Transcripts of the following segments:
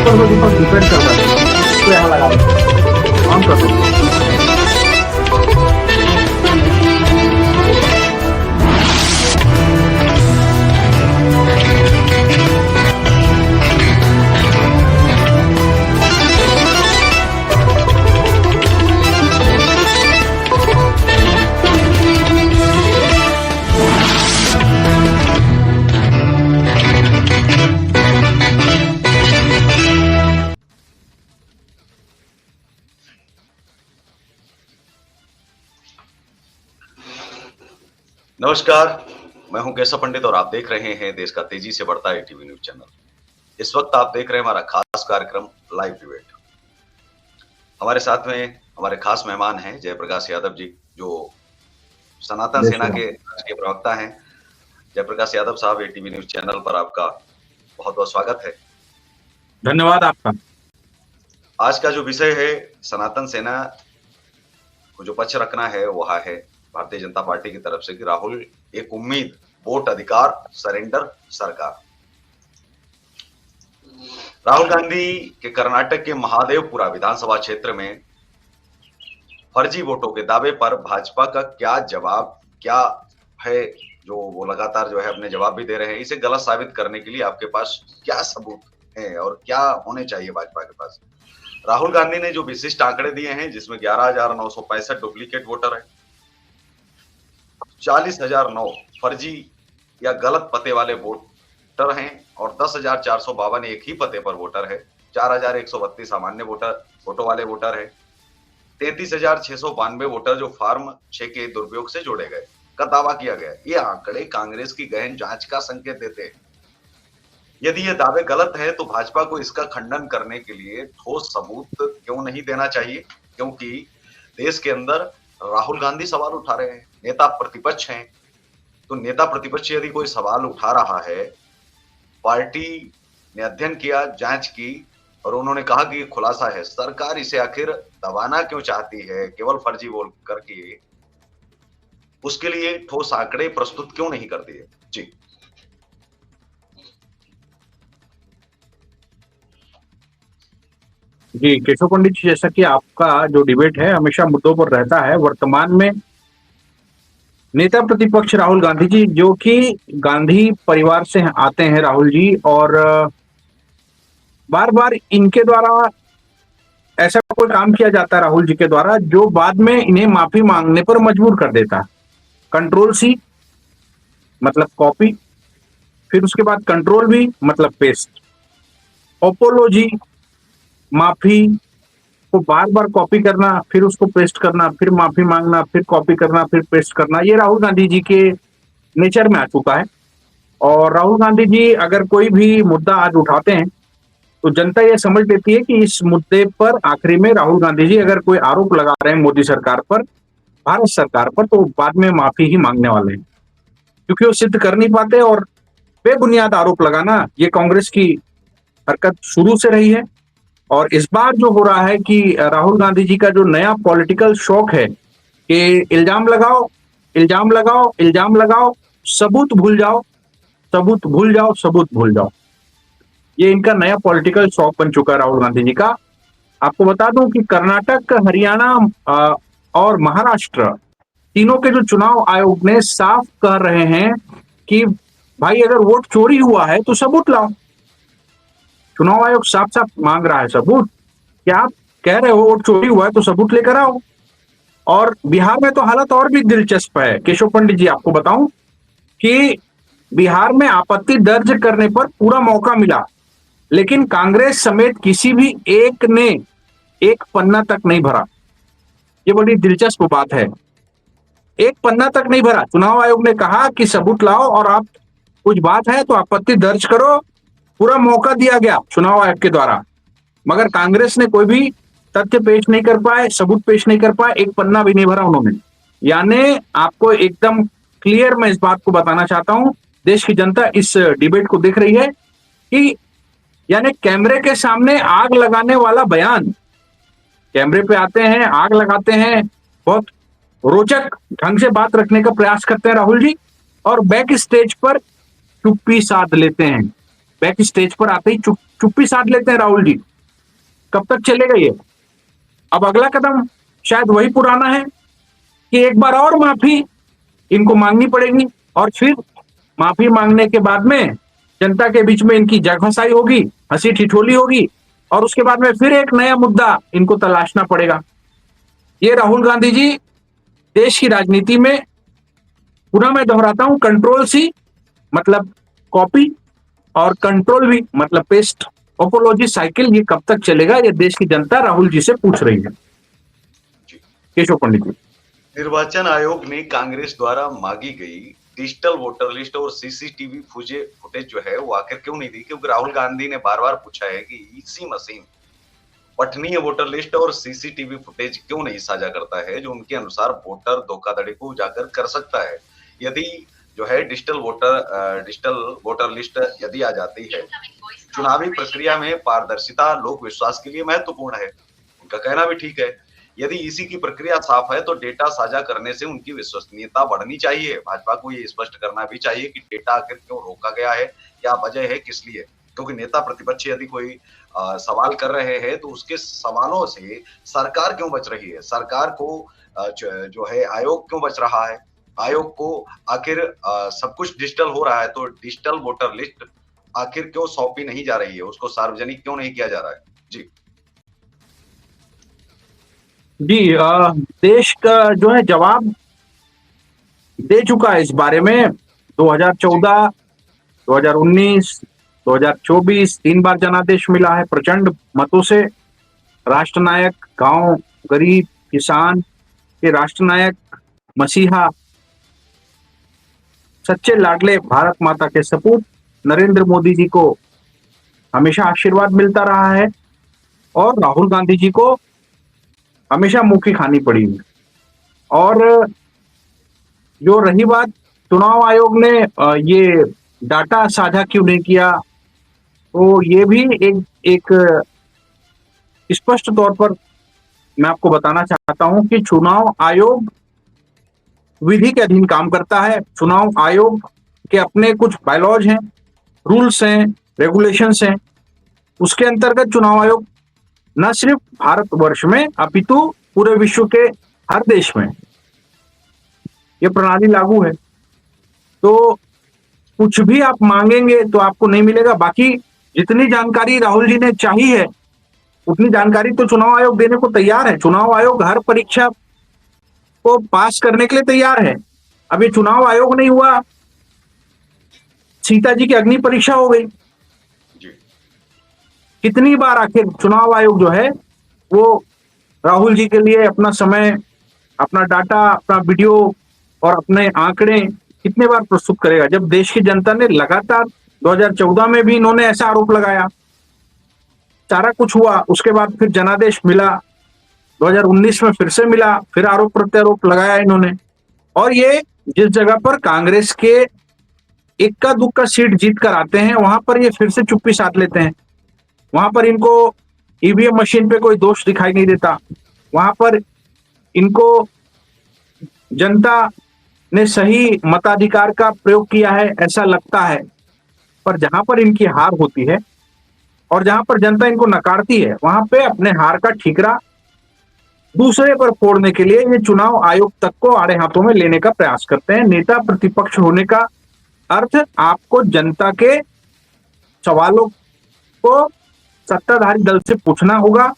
ऊपर वो दीपक डिपेंड करता है, तो यहाँ लगा दो, ऑन कर दो। नमस्कार, मैं हूं केशव पंडित और आप देख रहे हैं देश का तेजी से बढ़ता एटीवी न्यूज चैनल। इस वक्त आप देख रहे हैं हमारा खास कार्यक्रम लाइव डिबेट। हमारे साथ में हमारे खास मेहमान हैं जयप्रकाश यादव जी, जो सनातन सेना के राष्ट्रीय प्रवक्ता हैं। जयप्रकाश यादव साहब, एटीवी न्यूज चैनल पर आपका बहुत बहुत स्वागत है। धन्यवाद आपका। आज का जो विषय है, सनातन सेना को जो पक्ष रखना है वह है भारतीय जनता पार्टी की तरफ से कि राहुल एक उम्मीद, वोट अधिकार, सरेंडर सरकार। राहुल गांधी के कर्नाटक के महादेवपुरा विधानसभा क्षेत्र में फर्जी वोटों के दावे पर भाजपा का क्या जवाब क्या है, जो वो लगातार जो है अपने जवाब भी दे रहे हैं। इसे गलत साबित करने के लिए आपके पास क्या सबूत है और क्या होने चाहिए भाजपा के पास? राहुल गांधी ने जो विशिष्ट आंकड़े दिए हैं, जिसमें 11,965 डुप्लीकेट वोटर है, 40,009 फर्जी या गलत पते वाले वोटर हैं और 10,452 एक ही पते पर वोटर है, 4,132 सामान्य फोटो वाले वोटर है, 33,692 वोटर जो फॉर्म 6 के दुरुपयोग से जोड़े गए का दावा किया गया। ये आंकड़े कांग्रेस की गहन जांच का संकेत देते हैं। यदि ये दावे गलत है तो भाजपा को इसका खंडन करने के लिए ठोस सबूत क्यों नहीं देना चाहिए? क्योंकि देश के अंदर राहुल गांधी सवाल उठा रहे हैं, नेता प्रतिपक्ष हैं। तो नेता प्रतिपक्ष यदि कोई सवाल उठा रहा है, पार्टी ने अध्ययन किया, जांच की और उन्होंने कहा कि खुलासा है, सरकार इसे आखिर दबाना क्यों चाहती है केवल फर्जी बोल करके? उसके लिए ठोस आंकड़े प्रस्तुत क्यों नहीं करती है? जी जी केशव पंडित जी, जैसा कि आपका जो डिबेट है हमेशा मुद्दों पर रहता है। वर्तमान में नेता प्रतिपक्ष राहुल गांधी जी, जो कि गांधी परिवार से आते हैं राहुल जी, और बार बार इनके द्वारा ऐसा कोई काम किया जाता है राहुल जी के द्वारा जो बाद में इन्हें माफी मांगने पर मजबूर कर देता है। कंट्रोल सी मतलब कॉपी, फिर उसके बाद कंट्रोल भी मतलब पेस्ट, ओपोलॉजी माफी को बार बार कॉपी करना, फिर उसको पेस्ट करना, फिर माफी मांगना, फिर कॉपी करना, फिर पेस्ट करना, ये राहुल गांधी जी के नेचर में आ चुका है। और राहुल गांधी जी अगर कोई भी मुद्दा आज उठाते हैं तो जनता ये समझ लेती है कि इस मुद्दे पर आखिरी में राहुल गांधी जी अगर कोई आरोप लगा रहे हैं मोदी सरकार पर, भारत सरकार पर, तो बाद में माफी ही मांगने वाले हैं, क्योंकि वो सिद्ध कर नहीं पाते। और बेबुनियाद आरोप लगाना ये कांग्रेस की हरकत शुरू से रही है। और इस बार जो हो रहा है कि राहुल गांधी जी का जो नया पॉलिटिकल शौक है कि इल्जाम लगाओ, इल्जाम लगाओ, इल्जाम लगाओ, सबूत भूल जाओ, सबूत भूल जाओ, सबूत भूल जाओ, ये इनका नया पॉलिटिकल शौक बन चुका है राहुल गांधी जी का। आपको बता दूं कि कर्नाटक, हरियाणा और महाराष्ट्र तीनों के जो चुनाव आयोग ने साफ कह रहे हैं कि भाई अगर वोट चोरी हुआ है तो सबूत लाओ। चुनाव आयोग साफ साफ मांग रहा है सबूत। क्या आप कह रहे हो वोट चोरी हुआ है तो सबूत लेकर आओ। और बिहार में तो हालत और भी दिलचस्प है केशव पंडित जी, आपको बताऊं कि बिहार में आपत्ति दर्ज करने पर पूरा मौका मिला, लेकिन कांग्रेस समेत किसी भी एक ने एक पन्ना तक नहीं भरा। ये बड़ी दिलचस्प बात है, एक पन्ना तक नहीं भरा। चुनाव आयोग ने कहा कि सबूत लाओ और आप कुछ बात है तो आपत्ति दर्ज करो, पूरा मौका दिया गया चुनाव आयोग के द्वारा, मगर कांग्रेस ने कोई भी तथ्य पेश नहीं कर पाए, सबूत पेश नहीं कर पाए, एक पन्ना भी नहीं भरा उन्होंने। यानी आपको एकदम क्लियर मैं इस बात को बताना चाहता हूं, देश की जनता इस डिबेट को देख रही है कि यानी कैमरे के सामने आग लगाने वाला बयान, कैमरे पे आते हैं, आग लगाते हैं, बहुत रोचक ढंग से बात रखने का प्रयास करते हैं राहुल जी, और बैक स्टेज पर चुप्पी साध लेते हैं। बैक स्टेज पर आते ही चुप्पी साध लेते हैं राहुल जी। कब तक चलेगा ये? अब अगला कदम शायद वही पुराना है कि एक बार और माफी इनको मांगनी पड़ेगी, और फिर माफी मांगने के बाद में जनता के बीच में इनकी जगहसाई होगी, हंसी ठिठोली होगी, और उसके बाद में फिर एक नया मुद्दा इनको तलाशना पड़ेगा। ये राहुल गांधी जी देश की राजनीति में, पुनः मैं दोहराता हूं, कंट्रोल सी मतलब कॉपी, और कंट्रोल भी मतलब पेस्ट, ओपोलॉजी साइकिल ये कब तक चलेगा, ये देश की जनता राहुल जी से पूछ रही है। केशव पंडित जी। निर्वाचन आयोग ने कांग्रेस द्वारा मांगी गई डिजिटल वोटर लिस्ट और सीसीटीवी फुटेज जो है वो आखिर क्यों नहीं दी? क्योंकि राहुल गांधी ने बार बार पूछा है कि ईसी मशीन पठनीय वोटर लिस्ट और सीसीटीवी फुटेज क्यों नहीं साझा करता है, जो उनके अनुसार वोटर धोखाधड़ी को उजागर कर सकता है। यदि जो है डिजिटल वोटर लिस्ट यदि आ जाती है, चुनावी प्रक्रिया में पारदर्शिता लोक विश्वास के लिए महत्वपूर्ण है। उनका कहना भी ठीक है। यदि ईसी की प्रक्रिया साफ है तो डेटा साझा करने से उनकी विश्वसनीयता बढ़नी चाहिए। भाजपा को ये स्पष्ट करना भी चाहिए कि डेटा आखिर क्यों रोका गया है, क्या वजह है, किस लिए? क्योंकि नेता प्रतिपक्ष यदि कोई सवाल कर रहे हैं तो उसके सवालों से सरकार क्यों बच रही है? सरकार को जो है आयोग क्यों बच रहा है? आयोग को आखिर सब कुछ डिजिटल हो रहा है तो डिजिटल वोटर लिस्ट आखिर क्यों सौंपी नहीं जा रही है? उसको सार्वजनिक क्यों नहीं किया जा रहा है? जी। जी, देश का जो है जवाब दे चुका है इस बारे में। 2014, 2019, 2024 3 बार जनादेश मिला है प्रचंड मतों से। राष्ट्रनायक, गांव, गरीब, किसान के राष्ट्रनायक, मसीहा, सच्चे लाडले भारत माता के सपूत नरेंद्र मोदी जी को हमेशा आशीर्वाद मिलता रहा है, और राहुल गांधी जी को हमेशा मुंह खानी पड़ी है। और जो रही बात चुनाव आयोग ने ये डाटा साझा क्यों नहीं किया, तो ये भी एक स्पष्ट तौर पर मैं आपको बताना चाहता हूं कि चुनाव आयोग विधि के अधीन काम करता है। चुनाव आयोग के अपने कुछ बायलॉज हैं, रूल्स हैं, रेगुलेशंस हैं। उसके अंतर्गत चुनाव आयोग न सिर्फ भारतवर्ष में अपितु पूरे विश्व के हर देश में ये प्रणाली लागू है। तो कुछ भी आप मांगेंगे तो आपको नहीं मिलेगा। बाकी जितनी जानकारी राहुल जी ने चाही है उतनी जानकारी तो चुनाव आयोग देने को तैयार है। चुनाव आयोग हर परीक्षा को पास करने के लिए तैयार है। अब ये चुनाव आयोग नहीं हुआ, सीता जी की अग्नि परीक्षा हो गई। कितनी बार आखिर चुनाव आयोग जो है वो राहुल जी के लिए अपना समय, अपना डाटा, अपना वीडियो और अपने आंकड़े कितने बार प्रस्तुत करेगा, जब देश की जनता ने लगातार 2014 में भी इन्होंने ऐसा आरोप लगाया, सारा कुछ हुआ, उसके बाद फिर जनादेश मिला, 2019 में फिर से मिला, फिर आरोप प्रत्यारोप लगाया इन्होंने। और ये जिस जगह पर कांग्रेस के इक्का दुक्का सीट जीत कर आते हैं वहां पर ये फिर से चुप्पी साध लेते हैं। वहां पर इनको ईवीएम मशीन पे कोई दोष दिखाई नहीं देता, वहां पर इनको जनता ने सही मताधिकार का प्रयोग किया है ऐसा लगता है। पर जहां पर इनकी हार होती है और जहां पर जनता इनको नकारती है, वहां पे अपने हार का ठीकरा दूसरे पर फोड़ने के लिए ये चुनाव आयोग तक को आड़े हाथों में लेने का प्रयास करते हैं। नेता प्रतिपक्ष होने का अर्थ आपको जनता के सवालों को सत्ताधारी दल से पूछना होगा,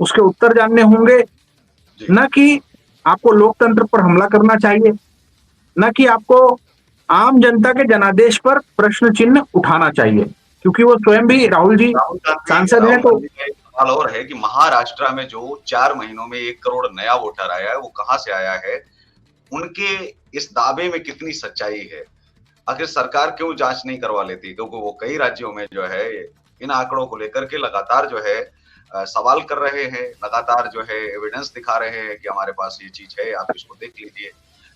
उसके उत्तर जानने होंगे, न कि आपको लोकतंत्र पर हमला करना चाहिए, न कि आपको आम जनता के जनादेश पर प्रश्न चिन्ह उठाना चाहिए, क्योंकि वो स्वयं भी राहुल जी सांसद हैं। तो सवाल और है कि महाराष्ट्र में जो 4 महीनों में 1 करोड़ नया वोटर आया है वो कहां से आया है? उनके इस दावे में कितनी सच्चाई है? आखिर सरकार क्यों जांच नहीं करवा लेती? क्योंकि वो कई राज्यों में जो है इन आंकड़ों को लेकर के लगातार जो है सवाल कर रहे हैं, लगातार जो है एविडेंस दिखा रहे हैं कि हमारे पास ये चीज है, आप इसको देख लीजिए।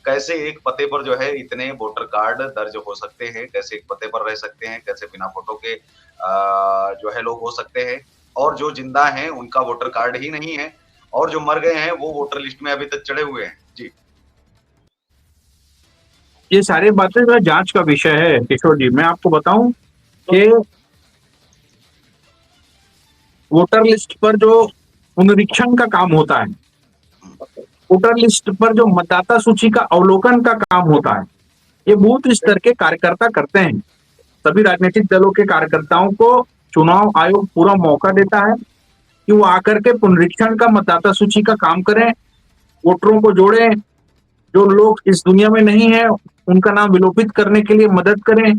कैसे एक पते पर जो है इतने वोटर कार्ड दर्ज हो सकते हैं, कैसे एक पते पर रह सकते हैं, कैसे बिना फोटो के जो है लोग हो सकते हैं, और जो जिंदा हैं उनका वोटर कार्ड ही नहीं है, और जो मर गए हैं वो वोटर लिस्ट में अभी तक चढ़े हुए हैं। जी, ये सारी बातें जो है जांच का विषय है किशोर जी। मैं आपको बताऊं कि वोटर लिस्ट पर जो पुनरीक्षण का काम होता है, वोटर लिस्ट पर जो मतदाता सूची का अवलोकन का काम होता है, ये बूथ स्तर के कार्यकर्ता करते हैं। सभी राजनीतिक दलों के कार्यकर्ताओं को चुनाव आयोग पूरा मौका देता है कि वो आकर के पुनरीक्षण का मतदाता सूची का काम करें, वोटरों को जोड़ें, जो लोग इस दुनिया में नहीं है उनका नाम विलोपित करने के लिए मदद करें।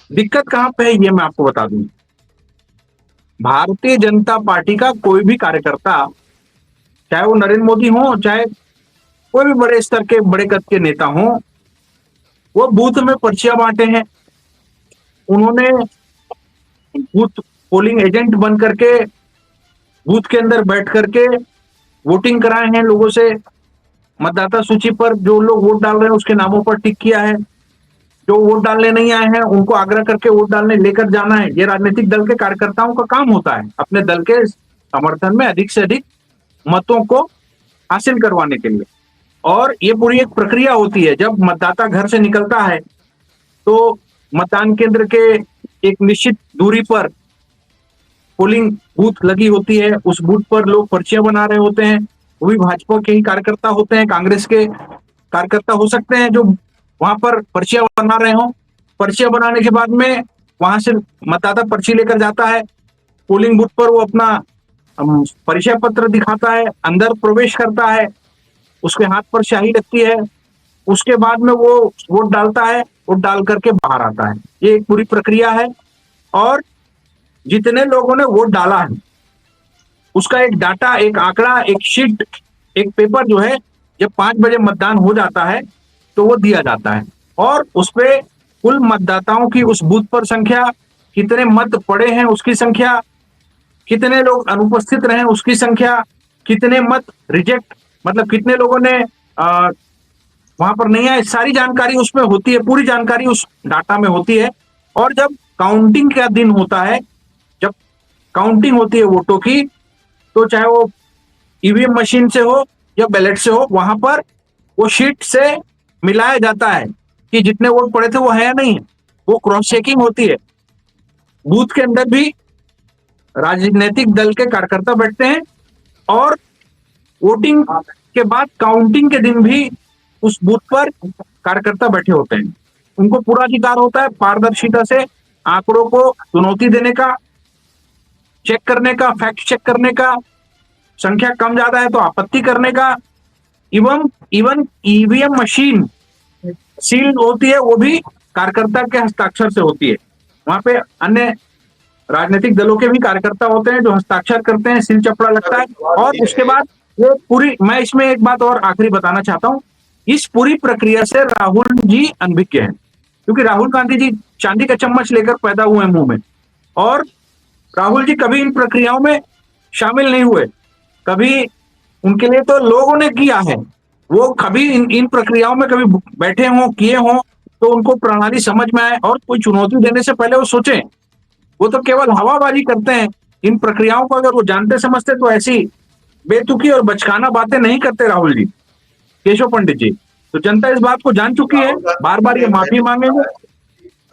दिक्कत कहां पे है ये मैं आपको बता दूं। भारतीय जनता पार्टी का कोई भी कार्यकर्ता, चाहे वो नरेंद्र मोदी हो, चाहे कोई भी बड़े स्तर के बड़े कद के नेता हो, वो बूथ में पर्चियां बांटे हैं। उन्होंने बूथ पोलिंग एजेंट बन करके बूथ के अंदर बैठ करके वोटिंग कराए हैं लोगों से। मतदाता सूची पर जो लोग वोट डाल रहे हैं उसके नामों पर टिक किया है। जो वोट डालने नहीं आए हैं उनको आग्रह करके वोट डालने लेकर जाना है। ये राजनीतिक दल के कार्यकर्ताओं का काम होता है, अपने दल के समर्थन में अधिक से अधिक मतों को हासिल करवाने के लिए। और ये पूरी एक प्रक्रिया होती है। जब मतदाता घर से निकलता है तो मतदान केंद्र के एक निश्चित दूरी पर पोलिंग बूथ लगी होती है, उस बूथ पर लोग पर्चियां बना रहे होते हैं। वो भी भाजपा के ही कार्यकर्ता होते हैं, कांग्रेस के कार्यकर्ता हो सकते हैं जो वहां पर पर्चियां बना रहे हो। पर्चियां बनाने के बाद में वहां से मतदाता पर्ची लेकर जाता है पोलिंग बूथ पर, वो अपना परिचय पत्र दिखाता है, अंदर प्रवेश करता है, उसके हाथ पर स्याही लगती है, उसके बाद में वो वोट डालता है, वोट डाल करके बाहर आता है। ये एक पूरी प्रक्रिया है। और जितने लोगों ने वोट डाला है उसका एक डाटा, एक आंकड़ा, एक शीट, एक पेपर जो है जब 5 बजे मतदान हो जाता है तो वो दिया जाता है। और उसपे कुल मतदाताओं की उस बूथ पर संख्या, कितने मत पड़े हैं उसकी संख्या, कितने लोग अनुपस्थित रहे उसकी संख्या, कितने मत रिजेक्ट, मतलब कितने लोगों ने वहां पर नहीं आए, सारी जानकारी उसमें होती है, पूरी जानकारी उस डाटा में होती है। और जब काउंटिंग का दिन होता है, जब काउंटिंग होती है वोटों की, तो चाहे वो ईवीएम मशीन से हो या बैलेट से हो, वहां पर वो शीट से मिलाया जाता है कि जितने वोट पड़े थे वो है या नहीं है। वो क्रॉस चेकिंग होती है। बूथ के अंदर भी राजनीतिक दल के कार्यकर्ता बैठते हैं और वोटिंग के बाद काउंटिंग के दिन भी उस बूथ पर कार्यकर्ता बैठे होते हैं। उनको पूरा अधिकार होता है पारदर्शिता से आंकड़ों को चुनौती देने का, चेक करने का, फैक्ट चेक करने का, संख्या कम ज्यादा है तो आपत्ति करने का। इवन ईवीएम मशीन सील होती है, वो भी कार्यकर्ता के हस्ताक्षर से होती है। वहां पे अन्य राजनीतिक दलों के भी कार्यकर्ता होते हैं जो हस्ताक्षर करते हैं, सील चपड़ा लगता है। और उसके बाद ये पूरी, मैं इसमें एक बात और आखिरी बताना चाहता हूं, इस पूरी प्रक्रिया से राहुल जी अनभिज्ञ हैं, क्योंकि राहुल गांधी जी चांदी का चम्मच लेकर पैदा हुए मुंह में, और राहुल जी कभी इन प्रक्रियाओं में शामिल नहीं हुए। कभी उनके लिए तो लोगों ने किया है, वो कभी इन प्रक्रियाओं में कभी बैठे हों, किए हों, तो उनको प्रणाली समझ में आए और कोई चुनौती देने से पहले वो सोचें। वो तो केवल हवाबाजी करते हैं। इन प्रक्रियाओं को अगर वो जानते समझते तो ऐसी बेतुकी और बचकाना बातें नहीं करते राहुल जी, केशव पंडित जी। तो जनता इस बात को जान चुकी है, बार बार ये माफी मांगेंगे।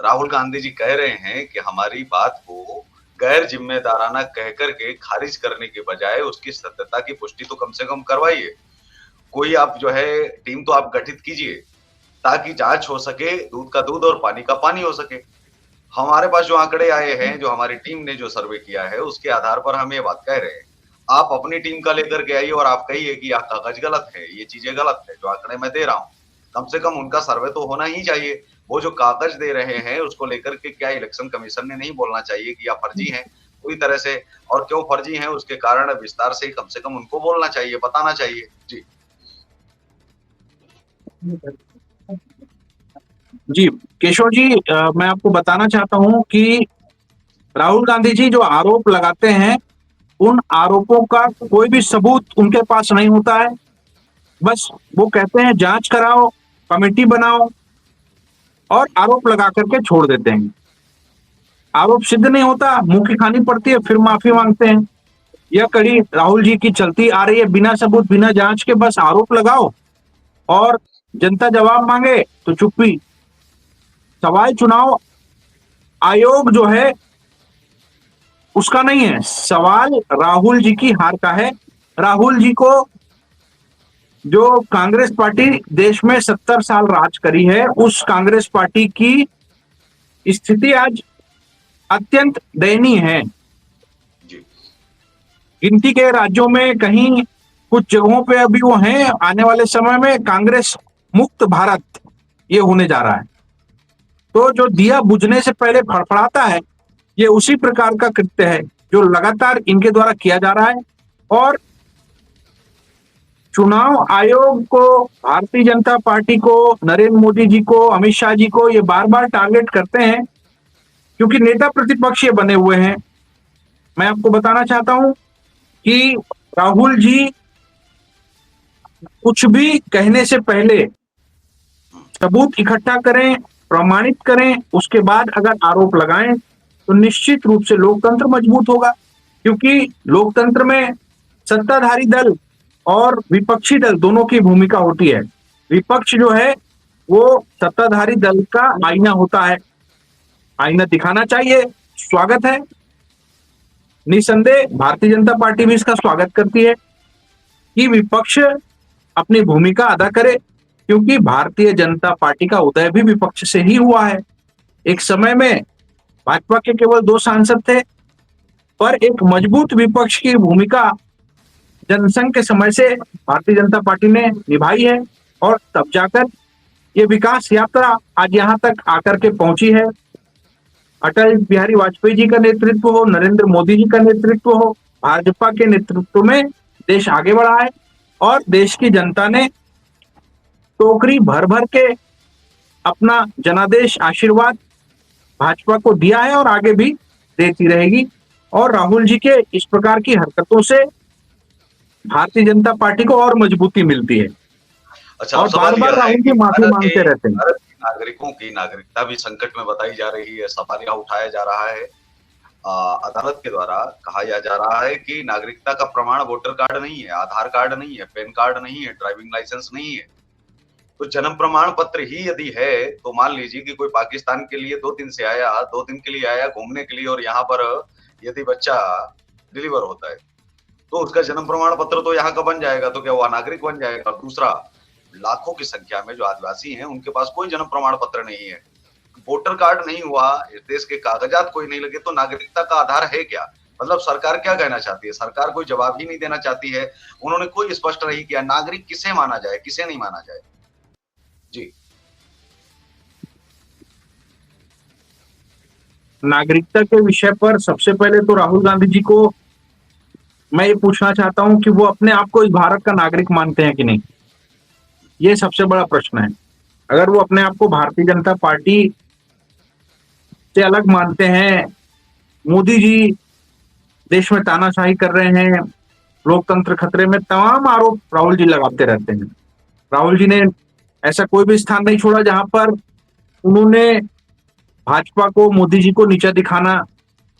राहुल गांधी जी कह रहे हैं कि हमारी बात को गैर जिम्मेदाराना कह करके खारिज करने के बजाय उसकी सत्यता की पुष्टि तो कम से कम करवाइए। कोई आप जो है टीम तो आप गठित कीजिए ताकि जांच हो सके, दूध का दूध और पानी का पानी हो सके। हमारे पास जो आंकड़े आए हैं, जो हमारी टीम ने जो सर्वे किया है, उसके आधार पर हम ये बात कह रहे हैं। आप अपनी टीम का लेकर के आइए और आप कहिए कि यह कागज गलत है, ये चीजें गलत है, जो आंकड़े मैं दे रहा हूँ। कम से कम उनका सर्वे तो होना ही चाहिए। वो जो कागज दे रहे हैं उसको लेकर के क्या इलेक्शन कमीशन ने नहीं बोलना चाहिए कि यह फर्जी है पूरी तरह से, और क्यों फर्जी है उसके कारण विस्तार से कम से कम उनको बोलना चाहिए, बताना चाहिए। जी जी केशव जी, मैं आपको बताना चाहता हूं कि राहुल गांधी जी जो आरोप लगाते हैं, उन आरोपों का कोई भी सबूत उनके पास नहीं होता है। बस वो कहते हैं जांच कराओ, कमेटी बनाओ, और आरोप लगा करके छोड़ देते हैं। आरोप सिद्ध नहीं होता, मुंह की खानी पड़ती है, फिर माफी मांगते हैं। यह कड़ी राहुल जी की चलती आ रही है, बिना सबूत बिना जांच के बस आरोप लगाओ और जनता जवाब मांगे तो चुप्पी। सवाल चुनाव आयोग जो है उसका नहीं है, सवाल राहुल जी की हार का है। राहुल जी को, जो कांग्रेस पार्टी देश में 70 साल राज करी है, उस कांग्रेस पार्टी की स्थिति आज अत्यंत दयनीय है। जी। गिनती के राज्यों में कहीं कुछ जगहों पे अभी वो हैं, आने वाले समय में कांग्रेस मुक्त भारत ये होने जा रहा है। तो जो दिया बुझने से पहले फड़फड़ाता है, ये उसी प्रकार का कृत्य है जो लगातार इनके द्वारा किया जा रहा है। और चुनाव आयोग को, भारतीय जनता पार्टी को, नरेंद्र मोदी जी को, अमित शाह जी को ये बार बार टारगेट करते हैं क्योंकि नेता प्रतिपक्ष ये बने हुए हैं। मैं आपको बताना चाहता हूं कि राहुल जी कुछ भी कहने से पहले सबूत इकट्ठा करें, प्रमाणित करें, उसके बाद अगर आरोप लगाएं तो निश्चित रूप से लोकतंत्र मजबूत होगा। क्योंकि लोकतंत्र में सत्ताधारी दल और विपक्षी दल दोनों की भूमिका होती है। विपक्ष जो है वो सत्ताधारी दल का आईना होता है, आईना दिखाना चाहिए, स्वागत है। निसंदेह भारतीय जनता पार्टी भी इसका स्वागत करती है कि विपक्ष अपनी भूमिका अदा करे, क्योंकि भारतीय जनता पार्टी का उदय भी विपक्ष से ही हुआ है। एक समय में भाजपा के केवल 2 सांसद थे, पर एक मजबूत विपक्ष की भूमिका जनसंघ के समय से भारतीय जनता पार्टी ने निभाई है और तब जाकर ये विकास यात्रा आज यहाँ तक आकर के पहुंची है। अटल बिहारी वाजपेयी जी का नेतृत्व हो, नरेंद्र मोदी जी का नेतृत्व हो, भाजपा के नेतृत्व में देश आगे बढ़ा है और देश की जनता ने टोकरी भर भर के अपना जनादेश आशीर्वाद भाजपा को दिया है और आगे भी देती रहेगी। और राहुल जी के इस प्रकार की हरकतों से भारतीय जनता पार्टी को और मजबूती मिलती है। अच्छा, और अब सवाल बार-बार यह है राहुल कि जी माफी मांगते रहते हैं। भारत के नागरिकों की नागरिकता भी संकट में बताई जा रही है, सवाल यह उठाया जा रहा है। अदालत के द्वारा कहा यह जा रहा है कि नागरिकता का प्रमाण वोटर कार्ड नहीं है, आधार कार्ड नहीं है, पैन कार्ड नहीं है, ड्राइविंग लाइसेंस नहीं है। तो जन्म प्रमाण पत्र ही यदि है, तो मान लीजिए कि कोई पाकिस्तान के लिए 2 दिन से आया, 2 दिन के लिए आया घूमने के लिए और यहाँ पर यदि बच्चा डिलीवर होता है, तो उसका जन्म प्रमाण पत्र तो यहाँ का बन जाएगा, तो क्या वो अनागरिक बन जाएगा? दूसरा, लाखों की संख्या में जो आदिवासी हैं, उनके पास कोई जन्म प्रमाण पत्र नहीं है, वोटर कार्ड नहीं हुआ, इस देश के कागजात कोई नहीं लगे, तो नागरिकता का आधार है क्या? मतलब सरकार क्या कहना चाहती है? सरकार कोई जवाब ही नहीं देना चाहती है। उन्होंने कोई स्पष्ट नहीं किया, नागरिक किसे माना जाए, किसे नहीं माना जाए? जी। नागरिकता के विषय पर सबसे पहले तो राहुल गांधी जी को मैं ये पूछना चाहता हूं कि वो अपने आप को इस भारत का नागरिक मानते हैं कि नहीं? ये सबसे बड़ा प्रश्न है। अगर वो अपने आप को भारतीय जनता पार्टी से अलग मानते हैं, मोदी जी देश में तानाशाही कर रहे हैं, लोकतंत्र खतरे में, तमाम आरोप राहुल जी लगाते रहते हैं। राहुल जी ने ऐसा कोई भी स्थान नहीं छोड़ा जहां पर उन्होंने भाजपा को, मोदी जी को नीचा दिखाना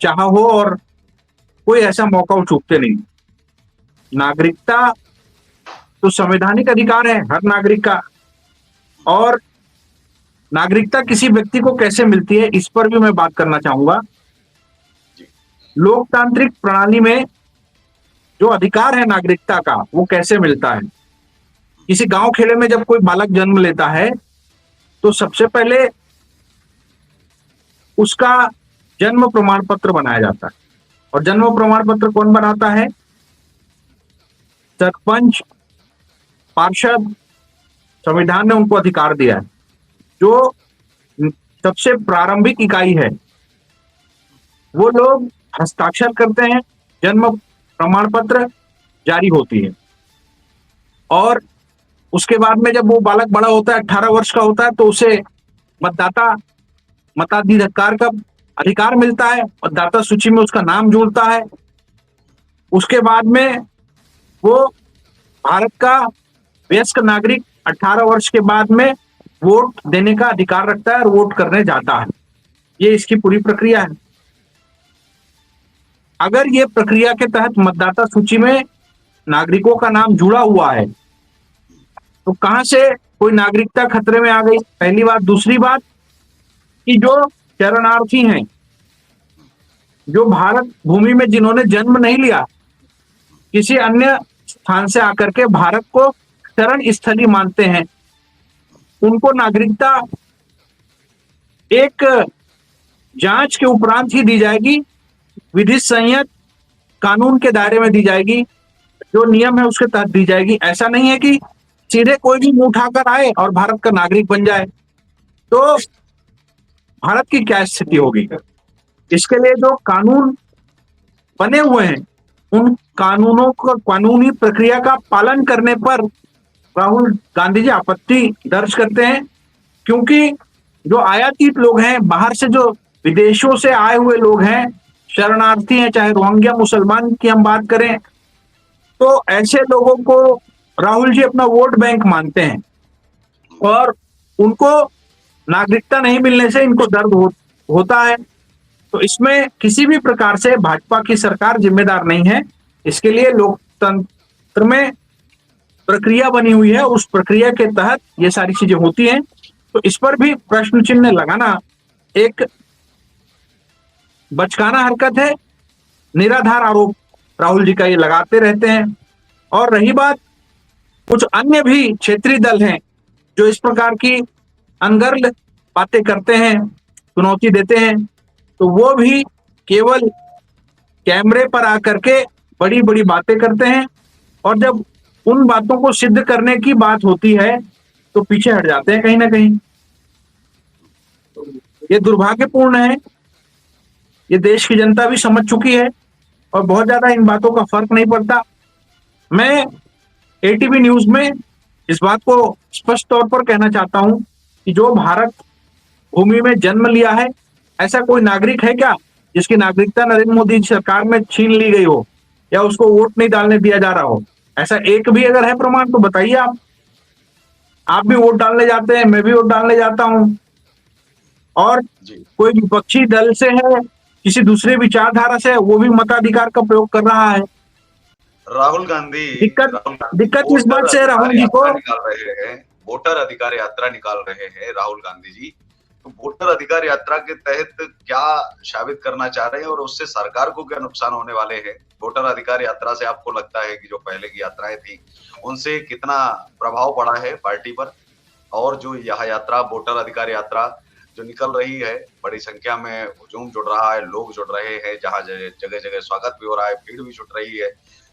चाहा हो, और कोई ऐसा मौका वो चूकते नहीं। नागरिकता तो संवैधानिक अधिकार है हर नागरिक का, और नागरिकता किसी व्यक्ति को कैसे मिलती है इस पर भी मैं बात करना चाहूंगा। लोकतांत्रिक प्रणाली में जो अधिकार है नागरिकता का, वो कैसे मिलता है? किसी गांव खेड़े में जब कोई बालक जन्म लेता है तो सबसे पहले उसका जन्म प्रमाण पत्र बनाया जाता है। और जन्म प्रमाण पत्र कौन बनाता है? सरपंच, पार्षद। संविधान ने उनको अधिकार दिया है। जो सबसे प्रारंभिक इकाई है, वो लोग हस्ताक्षर करते हैं, जन्म प्रमाण पत्र जारी होती है। और उसके बाद में जब वो बालक बड़ा होता है, 18 वर्ष का होता है, तो उसे मताधिकार का अधिकार मिलता है, मतदाता सूची में उसका नाम जुड़ता है। उसके बाद में वो भारत का वयस्क नागरिक 18 वर्ष के बाद में वोट देने का अधिकार रखता है और वोट करने जाता है। ये इसकी पूरी प्रक्रिया है। अगर ये प्रक्रिया के तहत मतदाता सूची में नागरिकों का नाम जुड़ा हुआ है, तो कहां से कोई नागरिकता खतरे में आ गई? पहली बात। दूसरी बात कि जो शरणार्थी हैं, जो भारत भूमि में जिन्होंने जन्म नहीं लिया, किसी अन्य स्थान से आकर के भारत को शरण स्थली मानते हैं, उनको नागरिकता एक जांच के उपरांत ही दी जाएगी, विधि संयत कानून के दायरे में दी जाएगी, जो नियम है उसके तहत दी जाएगी। ऐसा नहीं है कि सीधे कोई भी मुंह उठाकर आए और भारत का नागरिक बन जाए, तो भारत की क्या स्थिति होगी। इसके लिए जो कानून बने हुए हैं, उन कानूनों को, कानूनी प्रक्रिया का पालन करने पर राहुल गांधी जी आपत्ति दर्ज करते हैं, क्योंकि जो आयातित लोग हैं, बाहर से जो विदेशों से आए हुए लोग हैं, शरणार्थी हैं, चाहे रोहिंग्या मुसलमान की हम बात करें, तो ऐसे लोगों को राहुल जी अपना वोट बैंक मानते हैं और उनको नागरिकता नहीं मिलने से इनको दर्द होता है। तो इसमें किसी भी प्रकार से भाजपा की सरकार जिम्मेदार नहीं है। इसके लिए लोकतंत्र में प्रक्रिया बनी हुई है, उस प्रक्रिया के तहत ये सारी चीजें होती हैं। तो इस पर भी प्रश्न चिन्ह लगाना एक बचकाना हरकत है, निराधार आरोप राहुल जी का ये लगाते रहते हैं। और रही बात, कुछ अन्य भी क्षेत्रीय दल हैं जो इस प्रकार की अनर्गल बातें करते हैं, चुनौती देते हैं, तो वो भी केवल कैमरे पर आकर के बड़ी बड़ी बातें करते हैं, और जब उन बातों को सिद्ध करने की बात होती है तो पीछे हट जाते हैं कहीं ना कहीं। ये दुर्भाग्यपूर्ण है, ये देश की जनता भी समझ चुकी है और बहुत ज्यादा इन बातों का फर्क नहीं पड़ता। मैं एटीवी न्यूज में इस बात को स्पष्ट तौर पर कहना चाहता हूं कि जो भारत भूमि में जन्म लिया है, ऐसा कोई नागरिक है क्या जिसकी नागरिकता नरेंद्र मोदी सरकार में छीन ली गई हो या उसको वोट नहीं डालने दिया जा रहा हो? ऐसा एक भी अगर है प्रमाण तो बताइए। आप भी वोट डालने जाते हैं, मैं भी वोट डालने जाता हूं, और कोई विपक्षी दल से है, किसी दूसरे विचारधारा से, वो भी मताधिकार का प्रयोग कर रहा है। राहुल गांधी दिक्कत इस बात से राहुल जी को निकाल रहे हैं, वोटर अधिकार यात्रा निकाल रहे हैं राहुल गांधी जी। तो वोटर अधिकार यात्रा के तहत क्या साबित करना चाह रहे हैं और उससे सरकार को क्या नुकसान होने वाले हैं? वोटर अधिकार यात्रा से आपको लगता है कि जो पहले की यात्राएं थी उनसे कितना प्रभाव पड़ा है पार्टी पर? और जो यह यात्रा, वोटर अधिकार यात्रा जो निकल रही है, बड़ी संख्या में हुजूम जुड़ रहा है, लोग जुड़ रहे हैं, जहां जगह जगह स्वागत भी हो रहा है, भीड़ भी जुट रही है,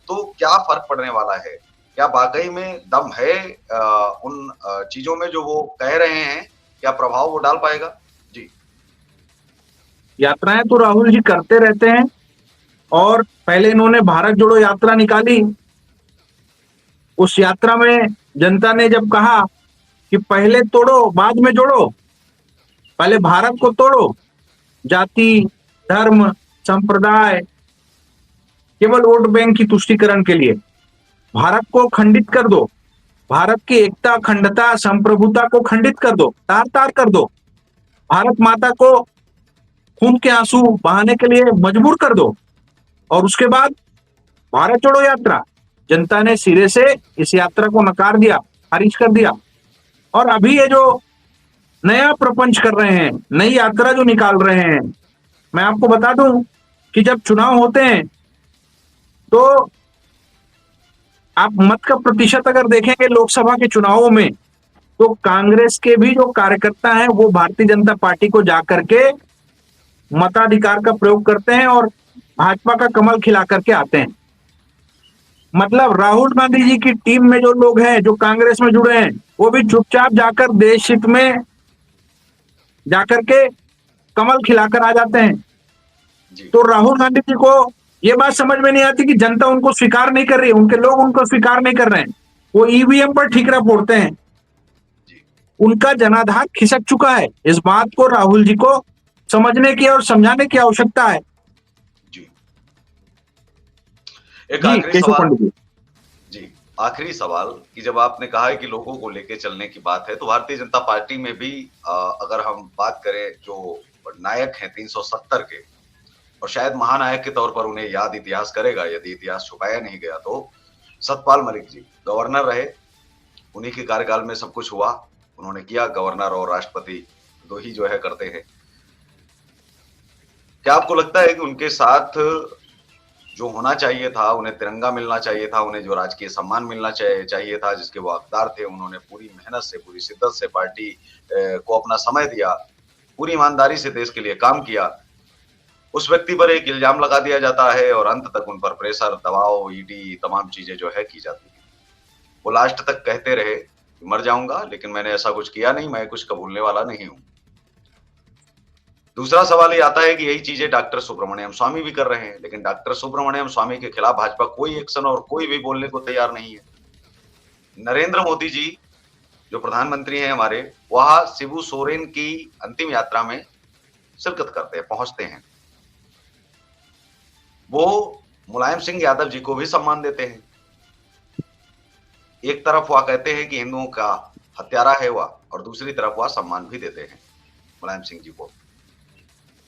तो क्या फर्क पड़ने वाला है? क्या वाकई में दम है उन चीजों में जो वो कह रहे हैं? क्या प्रभाव वो डाल पाएगा? जी, यात्राएं तो राहुल जी करते रहते हैं, और पहले इन्होंने भारत जोड़ो यात्रा निकाली। उस यात्रा में जनता ने जब कहा कि पहले तोड़ो बाद में जोड़ो, पहले भारत को तोड़ो, जाति, धर्म, संप्रदाय, केवल वोट बैंक की तुष्टीकरण के लिए भारत को खंडित कर दो, भारत की एकता, अखंडता, संप्रभुता को खंडित कर दो, तार तार कर दो, भारत माता को खून के आंसू बहाने के लिए मजबूर कर दो। और उसके बाद भारत जोड़ो यात्रा, जनता ने सिरे से इस यात्रा को नकार दिया, खारिज कर दिया। और अभी ये जो नया प्रपंच कर रहे हैं, नई यात्रा जो निकाल रहे हैं, मैं आपको बता दूं कि जब चुनाव होते हैं तो आप मत का प्रतिशत अगर देखेंगे लोकसभा के चुनावों में, तो कांग्रेस के भी जो कार्यकर्ता हैं वो भारतीय जनता पार्टी को जाकर के मताधिकार का प्रयोग करते हैं और भाजपा का कमल खिला करके आते हैं। मतलब राहुल गांधी जी की टीम में जो लोग हैं, जो कांग्रेस में जुड़े हैं, वो भी चुपचाप जाकर देश हित में जाकर के कमल खिलाकर आ जाते हैं। तो राहुल गांधी जी को ये बात समझ में नहीं आती कि जनता उनको स्वीकार नहीं कर रही, उनके लोग उनको स्वीकार नहीं कर रहे हैं, वो ईवीएम पर ठीकरा फोड़ते हैं। उनका जनाधार खिसक चुका है। इस बात को राहुल जी को समझने की और समझाने की आवश्यकता है। जी, एक आखिरी सवाल जी, आखिरी सवाल कि जब आपने कहा है कि लोगों को लेके चलने की बात है, तो भारतीय जनता पार्टी में भी अगर हम बात करें जो नायक हैं 370 के, और शायद महानायक के तौर पर उन्हें याद इतिहास करेगा यदि इतिहास छुपाया नहीं गया तो, सतपाल मलिक जी गवर्नर रहे, उन्हीं के कार्यकाल में सब कुछ हुआ, उन्होंने किया। गवर्नर और राष्ट्रपति दो ही जो है करते हैं। क्या आपको लगता है कि उनके साथ जो होना चाहिए था, उन्हें तिरंगा मिलना चाहिए था, उन्हें जो राजकीय सम्मान मिलना चाहिए था, जिसके वो हकदार थे, उन्होंने पूरी मेहनत से, पूरी शिद्दत से पार्टी को अपना समय दिया, पूरी ईमानदारी से देश के लिए काम किया। उस व्यक्ति पर एक इल्जाम लगा दिया जाता है और अंत तक उन पर प्रेशर, दबाव, ईडी तमाम चीजें जो है की जाती है। वो लास्ट तक कहते रहे, मर जाऊंगा लेकिन मैंने ऐसा कुछ किया नहीं, मैं कुछ कबूलने वाला नहीं हूं। दूसरा सवाल ये आता है कि यही चीजें डॉक्टर सुब्रमण्यम स्वामी भी कर रहे हैं, लेकिन डॉक्टर सुब्रमण्यम स्वामी के खिलाफ भाजपा कोई एक्शन और कोई भी बोलने को तैयार नहीं है। नरेंद्र मोदी जी जो प्रधानमंत्री हैं हमारे, वह शिबू सोरेन की अंतिम यात्रा में शिरकत करते हैं, पहुंचते हैं। वो मुलायम सिंह यादव जी को भी सम्मान देते हैं। एक तरफ वह कहते हैं कि हिंदुओं का हत्यारा है वह, और दूसरी तरफ वह सम्मान भी देते हैं मुलायम सिंह जी को।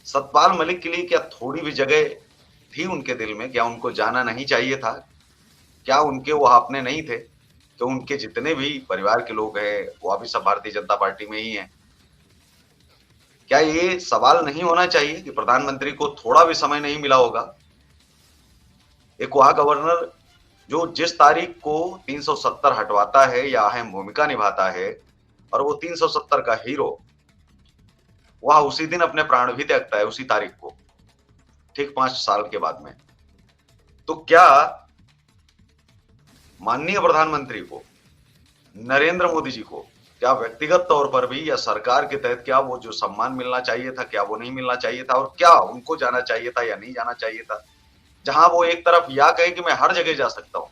सतपाल मलिक के लिए क्या थोड़ी भी जगह थी उनके दिल में? क्या उनको जाना नहीं चाहिए था? क्या उनके वह अपने नहीं थे? तो उनके जितने भी परिवार के लोग हैं, वह भी सब भारतीय जनता पार्टी में ही हैं। क्या ये सवाल नहीं होना चाहिए कि प्रधानमंत्री को थोड़ा भी समय नहीं मिला होगा? एक वह गवर्नर जो जिस तारीख को 370 हटवाता है या अहम भूमिका निभाता है, और वो 370 का हीरो, वह उसी दिन अपने प्राण भी त्यागता है, उसी तारीख को, ठीक 5 साल के बाद में। तो क्या माननीय प्रधानमंत्री को, नरेंद्र मोदी जी को, क्या व्यक्तिगत तौर पर भी या सरकार के तहत क्या वो जो सम्मान मिलना चाहिए था, क्या वो नहीं मिलना चाहिए था? और क्या उनको जाना चाहिए था या नहीं जाना चाहिए था? जहां वो एक तरफ या कहे कि मैं हर जगह जा सकता हूं,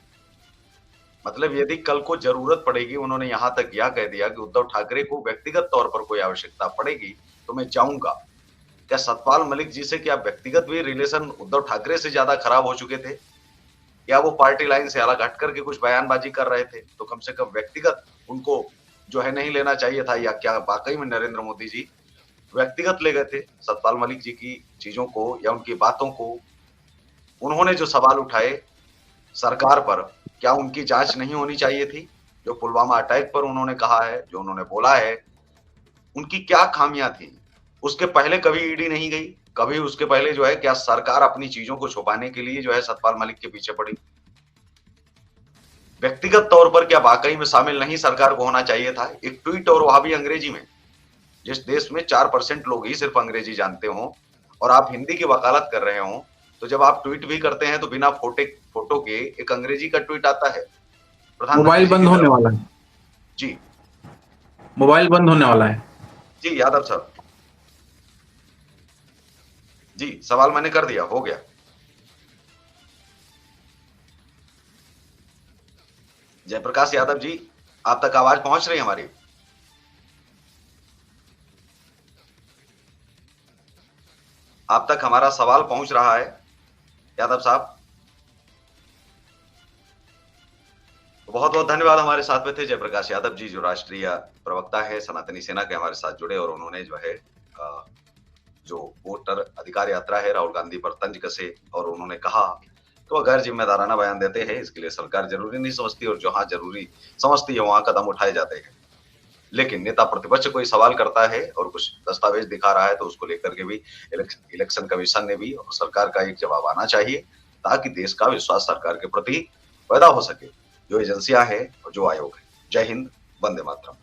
मतलब यदि कल को जरूरत पड़ेगी, उन्होंने यहां तक यह कह दिया कि उद्धव ठाकरे को व्यक्तिगत तौर पर कोई आवश्यकता पड़ेगी तो मैं जाऊंगा। क्या सतपाल मलिक जी से क्या व्यक्तिगत भी रिलेशन उद्धव ठाकरे से ज्यादा खराब हो चुके थे, या वो पार्टी लाइन से अलग हट करके कुछ बयानबाजी कर रहे थे? तो कम से कम व्यक्तिगत उनको जो है नहीं लेना चाहिए था, या क्या वाकई में नरेंद्र मोदी जी व्यक्तिगत ले गए थे सतपाल मलिक जी की चीजों को या उनकी बातों को? उन्होंने जो सवाल उठाए सरकार पर, क्या उनकी जांच नहीं होनी चाहिए थी? जो पुलवामा अटैक पर उन्होंने कहा है, जो उन्होंने बोला है, उनकी क्या खामियां थी? उसके पहले कभी ईडी नहीं गई, कभी उसके पहले जो है क्या सरकार अपनी चीजों को छुपाने के लिए जो है सतपाल मलिक के पीछे पड़ी? व्यक्तिगत तौर पर क्या वाकई में शामिल नहीं सरकार को होना चाहिए था? एक ट्वीट, और वह भी अंग्रेजी में, जिस देश में 4% लोग ही सिर्फ अंग्रेजी जानते हों और आप हिंदी की वकालत कर रहे हों, तो जब आप ट्वीट भी करते हैं तो बिना फोटो के एक अंग्रेजी का ट्वीट आता है प्रधानमंत्री मोबाइल जी बंद की होने तरफ। वाला है। जी मोबाइल बंद होने वाला है। जी यादव सर, जी सवाल मैंने कर दिया, हो गया। जयप्रकाश यादव जी, आप तक आवाज पहुंच रही है हमारी? आप तक हमारा सवाल पहुंच रहा है यादव साहब? बहुत बहुत धन्यवाद। हमारे साथ में थे जयप्रकाश यादव जी, जो राष्ट्रीय प्रवक्ता है सनातनी सेना के, हमारे साथ जुड़े और उन्होंने जो है जो वोटर अधिकार यात्रा है राहुल गांधी पर तंज कसे, और उन्होंने कहा तो गैर जिम्मेदाराना बयान देते हैं, इसके लिए सरकार जरूरी नहीं समझती, और जहां जरूरी समझती है वहां कदम उठाए जाते हैं। लेकिन नेता प्रतिपक्ष कोई सवाल करता है और कुछ दस्तावेज दिखा रहा है तो उसको लेकर के भी इलेक्शन कमीशन ने भी और सरकार का एक जवाब आना चाहिए, ताकि देश का विश्वास सरकार के प्रति पैदा हो सके, जो एजेंसियां हैं और जो आयोग है। जय हिंद, वंदे मातरम।